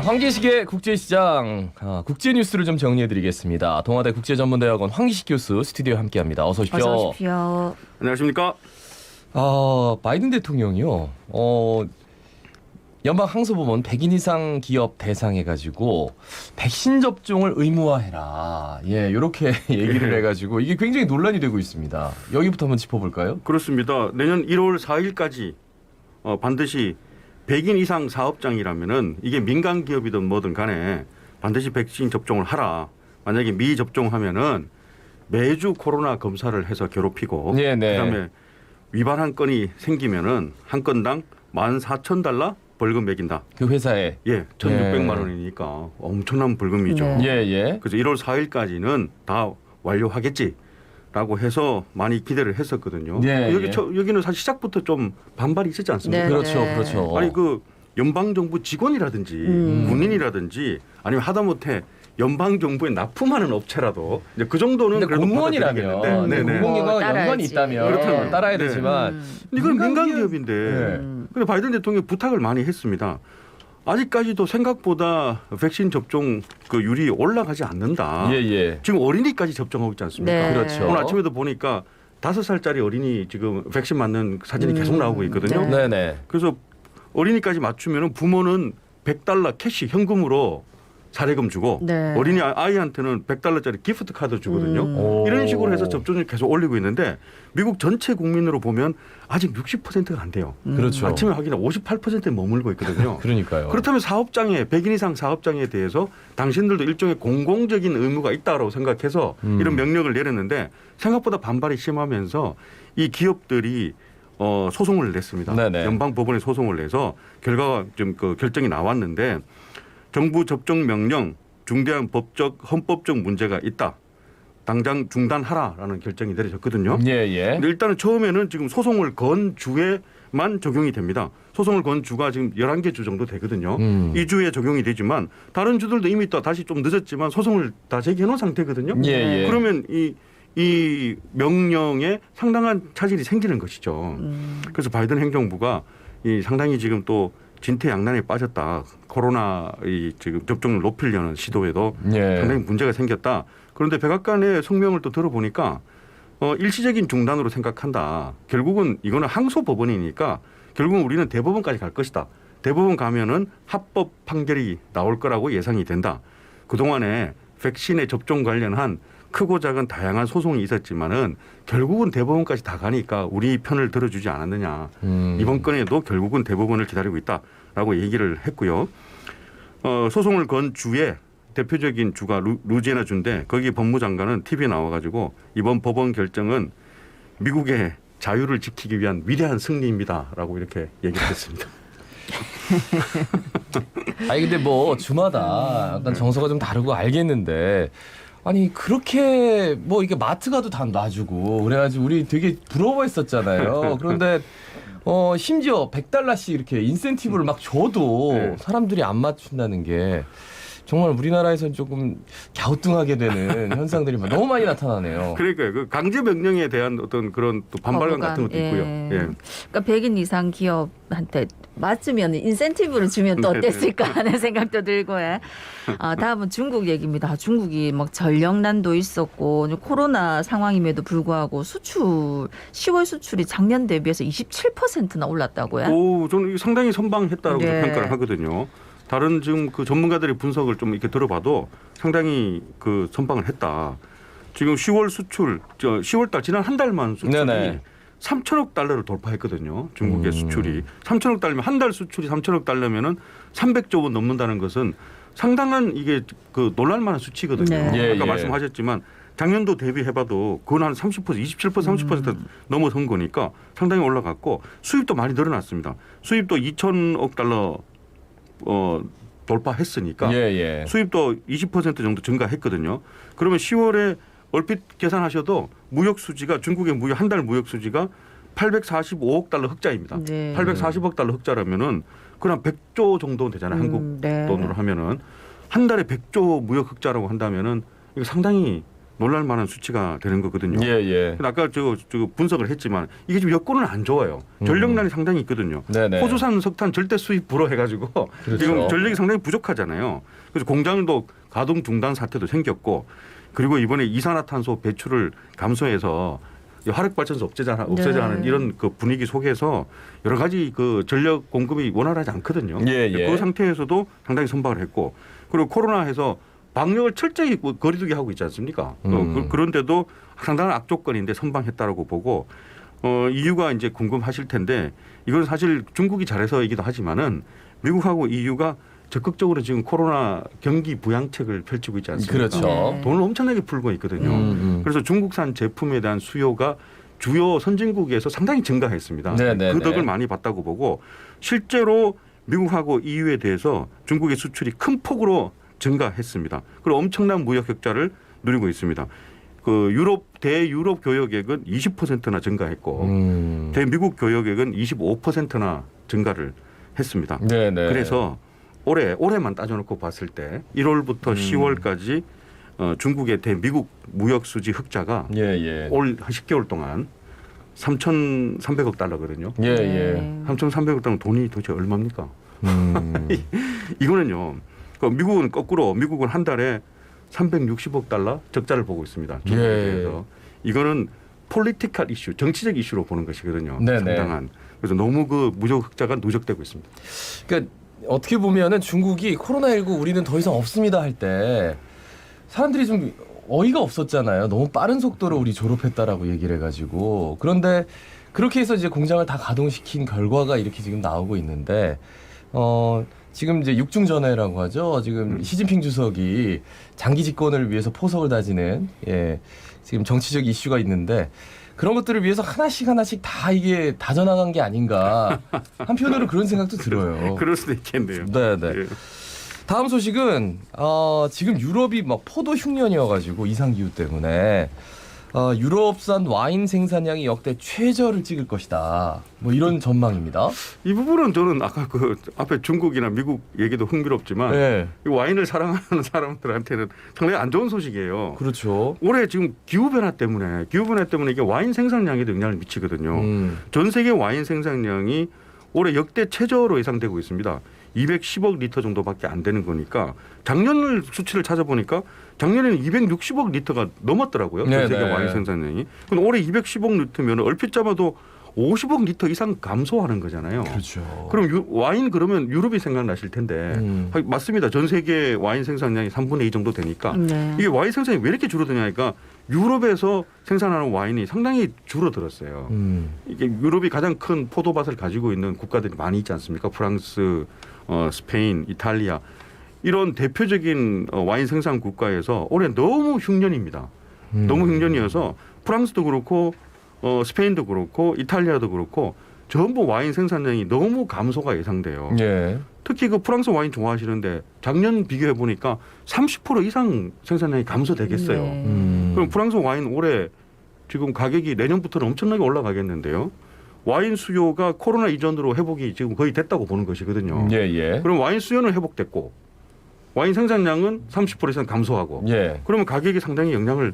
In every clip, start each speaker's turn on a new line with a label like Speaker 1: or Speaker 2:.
Speaker 1: 황기식의 국제시장 국제 뉴스를 좀 정리해드리겠습니다. 동아대 국제전문대학원 황기식 교수 스튜디오에 함께합니다. 어서 오십시오.
Speaker 2: 어서 오십시오.
Speaker 3: 안녕하십니까?
Speaker 1: 바이든 대통령이요. 연방 항소법원 100인 이상 기업 대상해가지고 백신 접종을 의무화해라. 예, 이렇게 얘기를 해가지고 이게 굉장히 논란이 되고 있습니다. 여기부터 한번 짚어볼까요?
Speaker 3: 그렇습니다. 내년 1월 4일까지 반드시 100인 이상 사업장이라면은 이게 민간 기업이든 뭐든 간에 반드시 백신 접종을 하라. 만약에 미접종하면은 매주 코로나 검사를 해서 괴롭히고 그다음에 위반한 건이 생기면은 한 건당 $14,000 벌금 매긴다.
Speaker 1: 그 회사에.
Speaker 3: 예, 1,600만 원이니까 엄청난 벌금이죠.
Speaker 1: 예.
Speaker 3: 그래서 1월 4일까지는 다 완료하겠지라고 해서 많이 기대를 했었거든요. 여기는 사실 시작부터 좀 반발이 있었지 않습니까?
Speaker 1: 그렇죠.
Speaker 3: 아니 그 연방 정부 직원이라든지 군인이라든지 아니면 하다못해 연방 정부에 납품하는 업체라도 이제 그 정도는 그래도
Speaker 1: 공무원이라면 공공기관과 연관이 있다면 따라야 되지만
Speaker 3: 이건 민간 기업인데 근데 바이든 대통령이 부탁을 많이 했습니다. 아직까지도 생각보다 백신 접종 그 율이 올라가지 않는다. 지금 어린이까지 접종하고 있지 않습니까?
Speaker 1: 그렇죠.
Speaker 3: 오늘 아침에도 보니까 5살짜리 어린이 지금 백신 맞는 사진이 계속 나오고 있거든요. 그래서 어린이까지 맞추면 부모는 $100 캐시 현금으로 사례금 주고 어린이 아이한테는 $100짜리 기프트 카드 주거든요. 이런 식으로 해서 접종률 계속 올리고 있는데 미국 전체 국민으로 보면 아직 60%가 안 돼요.
Speaker 1: 그렇죠.
Speaker 3: 아침에 확인해 58%에 머물고 있거든요.
Speaker 1: 그러니까요.
Speaker 3: 그렇다면 사업장에 100인 이상 사업장에 대해서 당신들도 일종의 공공적인 의무가 있다고 생각해서 이런 명령을 내렸는데 생각보다 반발이 심하면서 이 기업들이 소송을 냈습니다. 연방 법원에 소송을 내서 결과가 좀 그 결정이 나왔는데 정부 접종 명령 중대한 법적 헌법적 문제가 있다. 당장 중단하라라는 결정이 내려졌거든요. 근데 일단은 처음에는 지금 소송을 건 주에만 적용이 됩니다. 소송을 건 주가 지금 11개 주 정도 되거든요. 이 주에 적용이 되지만 다른 주들도 이미 또 다시 좀 늦었지만 소송을 다 제기해 놓은 상태거든요. 그러면 이 명령에 상당한 차질이 생기는 것이죠. 그래서 바이든 행정부가 상당히 지금 또 진퇴양난에 빠졌다. 코로나 지금 접종을 높이려는 시도에도 상당히 문제가 생겼다. 그런데 백악관의 성명을 또 들어보니까 일시적인 중단으로 생각한다. 결국은 이거는 항소법원이니까 결국은 우리는 대법원까지 갈 것이다. 대법원 가면은 합법 판결이 나올 거라고 예상이 된다. 그동안에 백신의 접종 관련한 크고 작은 다양한 소송이 있었지만은 결국은 대법원까지 다 가니까 우리 편을 들어주지 않았느냐. 이번 건에도 결국은 대법원을 기다리고 있다라고 얘기를 했고요. 소송을 건 주에 대표적인 주가 루지애나 주인데 거기 법무장관은 TV에 나와가지고 이번 법원 결정은 미국의 자유를 지키기 위한 위대한 승리입니다라고 이렇게 얘기를 했습니다.
Speaker 1: 아니 근데 뭐 주마다 약간 정서가 좀 다르고 알겠는데. 아니 그렇게 뭐 이게 마트 가도 다 놔주고 그래가지고 우리 되게 부러워했었잖아요. 그런데 심지어 $100씩 이렇게 인센티브를 막 줘도 사람들이 안 맞춘다는 게 정말 우리나라에서는 조금 갸우뚱하게 되는 현상들이 너무 많이 나타나네요.
Speaker 3: 그러니까요. 그 강제 명령에 대한 어떤 그런 또 반발감 같은 것도 있고요.
Speaker 2: 그러니까 100인 이상 기업한테 맞으면 인센티브를 주면 또 어땠을까 하는 생각도 들고요. 다음은 중국 얘기입니다. 중국이 막 전력난도 있었고 코로나 상황임에도 불구하고 수출 10월 수출이 작년 대비해서 27%나 올랐다고요?
Speaker 3: 저는 상당히 선방했다고 평가를 하거든요. 다른 지금 그 전문가들의 분석을 좀 이렇게 들어봐도 상당히 그 선방을 했다. 지금 10월 수출, 10월달 지난 한 달만 수출이 $3,000억 돌파했거든요. 중국의 수출이. $3,000억 한 달 수출이 $3,000억 $300조 원 넘는다는 것은 상당한 이게 그 놀랄만한 수치거든요. 아까 말씀하셨지만 작년도 대비해봐도 그건 한 30%, 27%, 30% 넘어선 거니까 상당히 올라갔고 수입도 많이 늘어났습니다. 수입도 $2,000억 돌파했으니까 수입도 20% 정도 증가했거든요. 그러면 10월에 얼핏 계산하셔도 무역 수지가 중국의 한 달 무역 수지가 $845억 흑자입니다. 840억 흑자라면은 그냥 100조 정도 되잖아요. 한국 돈으로 하면은 한 달에 100조 무역 흑자라고 한다면은 이거 상당히 놀랄 만한 수치가 되는 거거든요.
Speaker 1: 예, 예.
Speaker 3: 아까 저 분석을 했지만 이게 지금 여건은 안 좋아요. 전력난이 상당히 있거든요.
Speaker 1: 네네.
Speaker 3: 호주산 석탄 절대 수입 불허해가지고
Speaker 1: 그렇죠.
Speaker 3: 지금 전력이 상당히 부족하잖아요. 그래서 공장도 가동 중단 사태도 생겼고 그리고 이번에 이산화탄소 배출을 감소해서 화력발전소 없애자는
Speaker 2: 네.
Speaker 3: 이런 그 분위기 속에서 여러 가지 그 전력 공급이 원활하지 않거든요.
Speaker 1: 예, 예.
Speaker 3: 그 상태에서도 상당히 선박을 했고 그리고 코로나해서 방역을 철저히 거리두기 하고 있지 않습니까? 그런데도 상당한 악조건인데 선방했다라고 보고 EU가 이제 궁금하실 텐데 이건 사실 중국이 잘해서이기도 하지만은 미국하고 EU가 적극적으로 지금 코로나 경기 부양책을 펼치고 있지 않습니까?
Speaker 1: 그렇죠.
Speaker 2: 네.
Speaker 3: 돈을 엄청나게 풀고 있거든요. 그래서 중국산 제품에 대한 수요가 주요 선진국에서 상당히 증가했습니다.
Speaker 1: 네네네.
Speaker 3: 그 덕을 많이 봤다고 보고 실제로 미국하고 EU에 대해서 중국의 수출이 큰 폭으로 증가했습니다. 그리고 엄청난 무역 흑자를 누리고 있습니다. 그 대유럽 교역액은 20%나 증가했고 대미국 교역액은 25%나 증가를 했습니다.
Speaker 1: 네네.
Speaker 3: 그래서 올해만 따져놓고 봤을 때 1월부터 10월까지 중국의 대미국 무역 수지 흑자가
Speaker 1: 예, 예.
Speaker 3: 올 10개월 동안 3,300억 달러거든요.
Speaker 1: 예, 예.
Speaker 2: 네.
Speaker 3: 3,300억 달러 돈이 도대체 얼마입니까? 이거는요. 미국은 거꾸로 미국은 한 달에 360억 달러 적자를 보고 있습니다. 중국에
Speaker 1: 예.
Speaker 3: 대해서. 이거는 폴리티컬 이슈, 정치적 이슈로 보는 것이거든요.
Speaker 1: 네네.
Speaker 3: 상당한. 그래서 너무 그 무역 흑자가 누적되고 있습니다.
Speaker 1: 그러니까 어떻게 보면은 중국이 코로나19 우리는 더 이상 없습니다 할 때 사람들이 좀 어이가 없었잖아요. 너무 빠른 속도로 우리 졸업했다라고 얘기를 해가지고. 그런데 그렇게 해서 이제 공장을 다 가동시킨 결과가 이렇게 지금 나오고 있는데 지금 이제 육중전회라고 하죠. 지금 시진핑 주석이 장기 집권을 위해서 포석을 다지는 지금 정치적 이슈가 있는데 그런 것들을 위해서 하나씩 다 이게 다져나간 게 아닌가. 한편으로 그런 생각도 들어요.
Speaker 3: 그럴 수도 있겠네요.
Speaker 1: 네네.
Speaker 3: 예.
Speaker 1: 다음 소식은 지금 유럽이 막 포도 흉년이어가지고 이상 기후 때문에 유럽산 와인 생산량이 역대 최저를 찍을 것이다. 뭐 이런 전망입니다.
Speaker 3: 이 부분은 저는 아까 그 앞에 중국이나 미국 얘기도 흥미롭지만
Speaker 1: 네,
Speaker 3: 이 와인을 사랑하는 사람들한테는 상당히 안 좋은 소식이에요.
Speaker 1: 그렇죠.
Speaker 3: 올해 지금 기후 변화 때문에 이게 와인 생산량에도 영향을 미치거든요. 전 세계 와인 생산량이 올해 역대 최저로 예상되고 있습니다. 210억 리터 정도밖에 안 되는 거니까 작년 수치를 찾아보니까 작년에는 260억 리터가 넘었더라고요. 전 세계
Speaker 1: 네네.
Speaker 3: 와인 생산량이. 그럼 올해 210억 리터면 얼핏 잡아도 50억 리터 이상 감소하는 거잖아요.
Speaker 1: 그렇죠.
Speaker 3: 그럼 와인 그러면 유럽이 생각나실 텐데 맞습니다. 전 세계 와인 생산량이 3분의 2 정도 되니까
Speaker 2: 네.
Speaker 3: 이게 와인 생산이 왜 이렇게 줄어드냐니까 유럽에서 생산하는 와인이 상당히 줄어들었어요. 이게 유럽이 가장 큰 포도밭을 가지고 있는 국가들이 많이 있지 않습니까? 프랑스, 스페인, 이탈리아 이런 대표적인 와인 생산 국가에서 올해 너무 흉년입니다. 너무 흉년이어서 프랑스도 그렇고 스페인도 그렇고 이탈리아도 그렇고 전부 와인 생산량이 너무 감소가 예상돼요.
Speaker 1: 예.
Speaker 3: 특히 그 프랑스 와인 좋아하시는데 작년 비교해 보니까 30% 이상 생산량이 감소되겠어요.
Speaker 2: 네.
Speaker 3: 그럼 프랑스 와인 올해 지금 가격이 내년부터는 엄청나게 올라가겠는데요. 와인 수요가 코로나 이전으로 회복이 지금 거의 됐다고 보는 것이거든요.
Speaker 1: 예, 예.
Speaker 3: 그럼 와인 수요는 회복됐고 와인 생산량은 30% 이상 감소하고
Speaker 1: 예.
Speaker 3: 그러면 가격이 상당히 영향을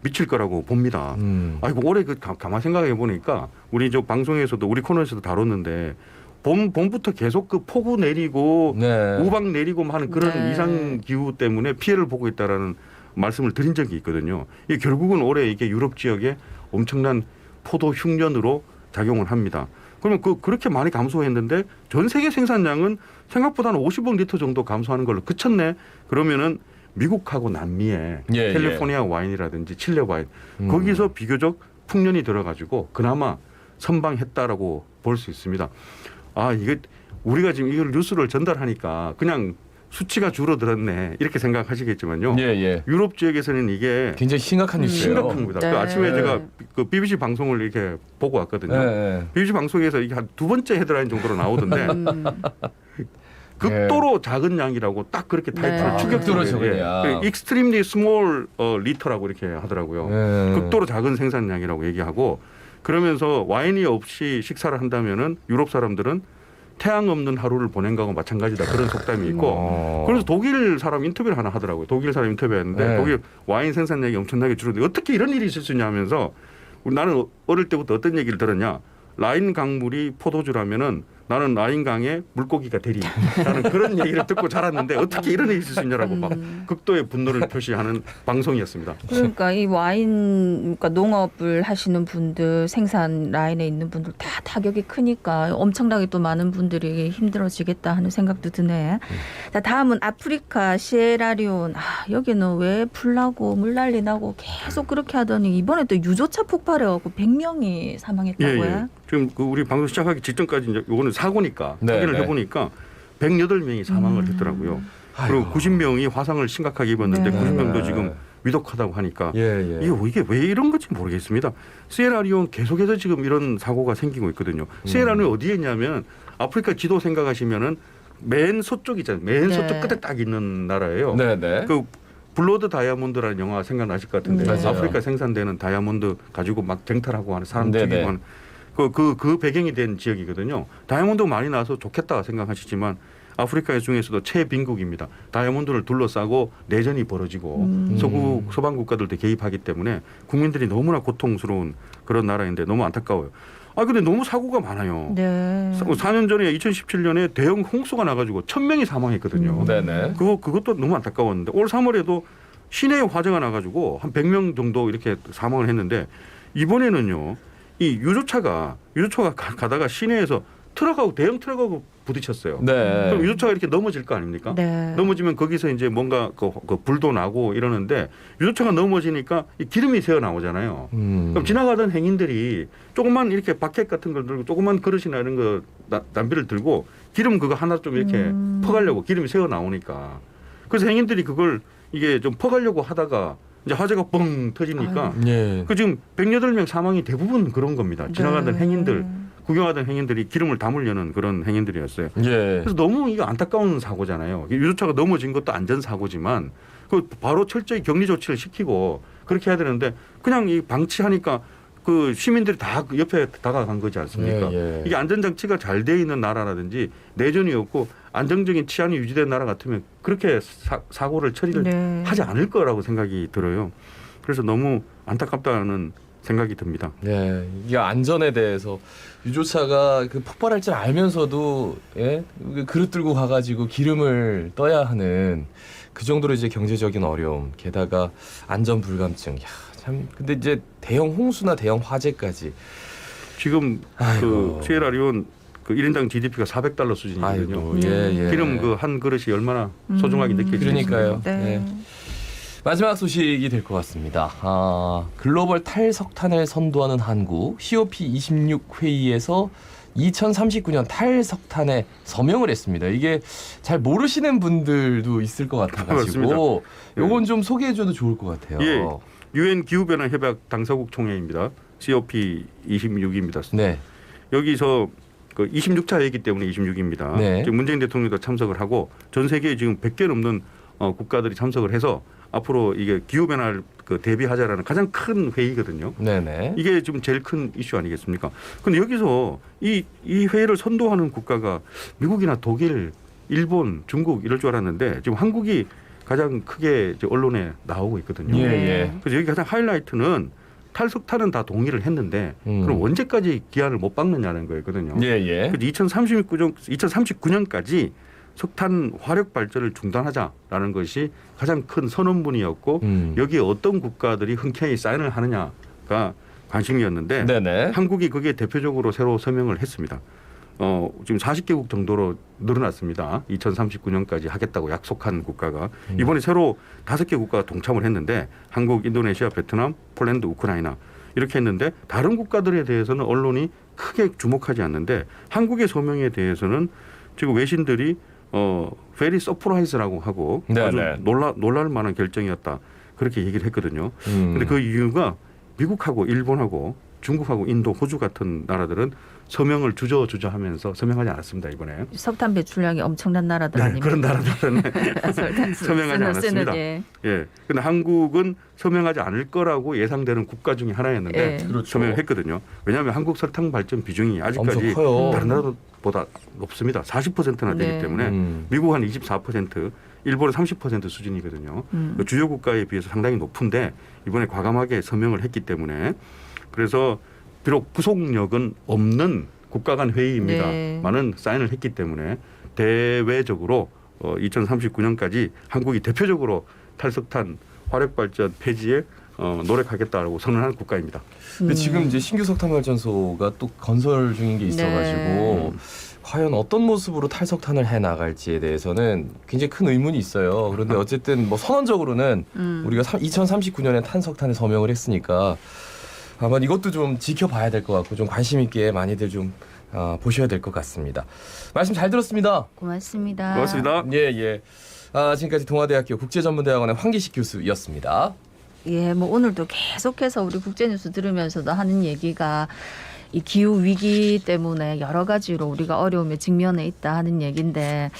Speaker 3: 미칠 거라고 봅니다. 아이고 올해 가만 생각해 보니까 우리 저 방송에서도 우리 코너에서도 다뤘는데 봄부터 계속 그 폭우 내리고
Speaker 1: 네.
Speaker 3: 우박 내리고 하는 그런
Speaker 2: 네.
Speaker 3: 이상 기후 때문에 피해를 보고 있다라는 말씀을 드린 적이 있거든요. 이게 결국은 올해 이게 유럽 지역에 엄청난 포도 흉년으로 작용을 합니다. 그러면 그렇게 많이 감소했는데 전 세계 생산량은 생각보다는 50억 리터 정도 감소하는 걸로 그쳤네. 그러면은 미국하고 남미에
Speaker 1: 예,
Speaker 3: 캘리포니아 와인이라든지 칠레 와인 거기서 비교적 풍년이 들어가지고 그나마 선방했다라고 볼 수 있습니다. 이게 우리가 지금 이걸 뉴스를 전달하니까 그냥 수치가 줄어들었네 이렇게 생각하시겠지만요.
Speaker 1: 예, 예.
Speaker 3: 유럽 지역에서는 이게
Speaker 1: 굉장히 심각한 뉴스예요.
Speaker 3: 심각합니다.
Speaker 2: 네.
Speaker 3: 그 아침에
Speaker 1: 네.
Speaker 3: 제가 그 BBC 방송을 이렇게 보고 왔거든요.
Speaker 1: 예,
Speaker 3: BBC 방송에서 이게 한 두 번째 헤드라인 정도로 나오던데 극도로 작은 양이라고 딱 그렇게 타이틀을
Speaker 2: 네.
Speaker 1: 극도로 적은 양.
Speaker 3: extremely small 리터라고 이렇게 하더라고요.
Speaker 1: 예.
Speaker 3: 극도로 작은 생산량이라고 얘기하고 그러면서 와인이 없이 식사를 한다면은 유럽 사람들은 태양 없는 하루를 보낸 거하고 마찬가지다 그런 속담이 있고 그래서 독일 사람 인터뷰를 하나 하더라고요. 독일 사람 인터뷰했는데
Speaker 1: 네.
Speaker 3: 독일 와인 생산량이 엄청나게 줄었는데 어떻게 이런 일이 있을 수 있냐 하면서 나는 어릴 때부터 어떤 얘기를 들었냐. 라인 강물이 포도주라면은 나는 라인 강에 물고기가 되리. 라는 그런 얘기를 듣고 자랐는데 어떻게 이런 일이 있을 수 있냐라고 막 극도의 분노를 표시하는 방송이었습니다.
Speaker 2: 그러니까 이 와인 그러니까 농업을 하시는 분들 생산 라인에 있는 분들 다 타격이 크니까 엄청나게 또 많은 분들이 힘들어지겠다 하는 생각도 드네. 자, 다음은 아프리카 시에라리온. 여기는 왜 불나고 물난리 나고 계속 그렇게 하더니 이번에 또 유조차 폭발해갖고 100명이 사망했다고요?
Speaker 3: 예. 지금 그 우리 방송 시작하기 직전까지 이제 이거는 사고니까
Speaker 1: 네,
Speaker 3: 확인을
Speaker 1: 네.
Speaker 3: 해보니까 108명이 사망을 했더라고요. 그리고 90명이 화상을 심각하게 입었는데
Speaker 2: 네.
Speaker 3: 90명도 지금 위독하다고 하니까
Speaker 1: 예.
Speaker 3: 이게 왜 이런 건지 모르겠습니다. 시에라리온 계속해서 지금 이런 사고가 생기고 있거든요. 시에라리온 어디에 있냐면 아프리카 지도 생각하시면은 맨 서쪽 있잖아요. 맨
Speaker 2: 네.
Speaker 3: 서쪽 끝에 딱 있는 나라예요.
Speaker 1: 네네.
Speaker 3: 그 블러드 다이아몬드라는 영화 생각나실 것 같은데
Speaker 2: 맞아요.
Speaker 3: 아프리카 생산되는 다이아몬드 가지고 막 쟁탈하고 하는 사람
Speaker 1: 네네.
Speaker 3: 죽이고 하는 그 배경이 된 지역이거든요. 다이아몬드가 많이 나와서 좋겠다 생각하시지만 아프리카 중에서도 최빈국입니다. 다이아몬드를 둘러싸고 내전이 벌어지고 서방 국가들도 개입하기 때문에 국민들이 너무나 고통스러운 그런 나라인데 너무 안타까워요. 근데 너무 사고가 많아요.
Speaker 2: 네.
Speaker 3: 4년 전에 2017년에 대형 홍수가 나가지고 1,000명이 사망했거든요.
Speaker 1: 네네.
Speaker 3: 그것도 너무 안타까웠는데 올 3월에도 시내에 화재가 나가지고 한 100명 정도 이렇게 사망을 했는데 이번에는요. 이 유조차가 가다가 시내에서 트럭하고 대형 트럭하고 부딪혔어요.
Speaker 1: 네.
Speaker 3: 그럼 유조차가 이렇게 넘어질 거 아닙니까?
Speaker 2: 네.
Speaker 3: 넘어지면 거기서 이제 뭔가 그 불도 나고 이러는데 유조차가 넘어지니까 이 기름이 새어 나오잖아요. 그럼 지나가던 행인들이 조금만 이렇게 바켓 같은 걸 들고 조금만 그릇이나 이런 거 남비를 들고 기름 그거 하나 좀 이렇게 퍼가려고 기름이 새어 나오니까 그래서 행인들이 그걸 이게 좀 퍼가려고 하다가 이제 화재가 뻥 터지니까
Speaker 1: 예.
Speaker 3: 그 지금 108명 사망이 대부분 그런 겁니다. 지나가던
Speaker 2: 네.
Speaker 3: 행인들, 구경하던 행인들이 기름을 담으려는 그런 행인들이었어요.
Speaker 1: 예.
Speaker 3: 그래서 너무 이거 안타까운 사고잖아요. 유조차가 넘어진 것도 안전사고지만 그 바로 철저히 격리 조치를 시키고 그렇게 해야 되는데 그냥 이 방치하니까 그 시민들이 다 그 옆에 다가간 거지 않습니까?
Speaker 1: 예.
Speaker 3: 이게 안전장치가 잘 돼 있는 나라라든지 내전이 없고 안정적인 치안이 유지된 나라 같으면 그렇게 사고를 처리를
Speaker 2: 네.
Speaker 3: 하지 않을 거라고 생각이 들어요. 그래서 너무 안타깝다는 생각이 듭니다.
Speaker 1: 예, 이게 안전에 대해서 유조차가 그 폭발할 줄 알면서도 예? 그릇 들고 가가지고 기름을 떠야 하는 그 정도로 이제 경제적인 어려움, 게다가 안전 불감증. 야, 참. 근데 이제 대형 홍수나 대형 화재까지.
Speaker 3: 지금
Speaker 1: 아이고.
Speaker 3: 그 시에라리온 그 1인당 GDP가 $400 수준이거든요.
Speaker 1: 아이고, 예.
Speaker 3: 기름 그 한 그릇이 얼마나 소중하게 느껴지겠습니까?
Speaker 1: 그러니까요.
Speaker 2: 네.
Speaker 1: 예. 마지막 소식이 될 것 같습니다. 글로벌 탈석탄을 선도하는 한국 COP26 회의에서 2039년 탈석탄에 서명을 했습니다. 이게 잘 모르시는 분들도 있을 것 같아가지고 요건 좀 소개해줘도 좋을 것 같아요.
Speaker 3: 예. UN 기후변화 협약 당사국 총회입니다. COP26입니다.
Speaker 1: 네.
Speaker 3: 여기서 그 26차 회의이기 때문에 26입니다.
Speaker 1: 네.
Speaker 3: 지금 문재인 대통령도 참석을 하고 전 세계에 지금 100개 넘는 국가들이 참석을 해서 앞으로 이게 기후변화를 그 대비하자라는 가장 큰 회의거든요.
Speaker 1: 네네.
Speaker 3: 이게 지금 제일 큰 이슈 아니겠습니까? 근데 여기서 이 회의를 선도하는 국가가 미국이나 독일, 일본, 중국 이럴 줄 알았는데 지금 한국이 가장 크게 이제 언론에 나오고 있거든요.
Speaker 1: 예.
Speaker 3: 그래서 여기 가장 하이라이트는 탈석탄은 다 동의를 했는데 그럼 언제까지 기한을 못 박느냐는 거였거든요.
Speaker 1: 예.
Speaker 3: 그래서 2039년까지 석탄 화력 발전을 중단하자라는 것이 가장 큰 선언문이었고 여기에 어떤 국가들이 흔쾌히 사인을 하느냐가 관심이었는데
Speaker 1: 네네.
Speaker 3: 한국이 그게 대표적으로 새로 서명을 했습니다. 지금 40개국 정도로 늘어났습니다. 2039년까지 하겠다고 약속한 국가가 이번에 새로 5개 국가가 동참을 했는데 한국, 인도네시아, 베트남, 폴란드, 우크라이나 이렇게 했는데 다른 국가들에 대해서는 언론이 크게 주목하지 않는데 한국의 서명에 대해서는 지금 외신들이 very surprise라고 하고 아주 놀랄 만한 결정이었다 그렇게 얘기를 했거든요. 근데 그 이유가 미국하고 일본하고 중국하고 인도, 호주 같은 나라들은 서명을 주저하면서 서명하지 않았습니다 이번에.
Speaker 2: 석탄 배출량이 엄청난 나라들
Speaker 3: 네,
Speaker 2: 아닙니까?
Speaker 3: 그런 나라들은 서명하지 않았습니다.
Speaker 2: 예.
Speaker 3: 예. 근데 한국은 서명하지 않을 거라고 예상되는 국가 중에 하나였는데
Speaker 2: 예.
Speaker 1: 그렇죠.
Speaker 3: 서명을 했거든요. 왜냐하면 한국 설탕 발전 비중이 아직까지
Speaker 1: 엄청 커요.
Speaker 3: 다른 나라보다 높습니다. 40%나 되기
Speaker 2: 네.
Speaker 3: 때문에 미국 한 24%, 일본은 30% 수준이거든요. 주요 국가에 비해서 상당히 높은데 이번에 과감하게 서명을 했기 때문에 그래서 비록 구속력은 없는 국가 간 회의입니다만은
Speaker 2: 네.
Speaker 3: 사인을 했기 때문에 대외적으로 2039년까지 한국이 대표적으로 탈석탄 화력발전 폐지에 노력하겠다라고 선언한 국가입니다.
Speaker 1: 근데 지금 이제 신규 석탄 발전소가 또 건설 중인 게 있어가지고 과연 어떤 모습으로 탈석탄을 해 나갈지에 대해서는 굉장히 큰 의문이 있어요. 그런데 어쨌든 뭐 선언적으로는 우리가 2039년에 탄석탄에 서명을 했으니까 아마 이것도 좀 지켜봐야 될 것 같고 좀 관심 있게 많이들 좀 보셔야 될 것 같습니다. 말씀 잘 들었습니다.
Speaker 2: 고맙습니다.
Speaker 3: 고맙습니다.
Speaker 1: 예. 지금까지 동아대학교 국제전문대학원의 황기식 교수였습니다.
Speaker 2: 예, 뭐 오늘도 계속해서 우리 국제뉴스 들으면서도 하는 얘기가 이 기후 위기 때문에 여러 가지로 우리가 어려움에 직면해 있다 하는 얘기인데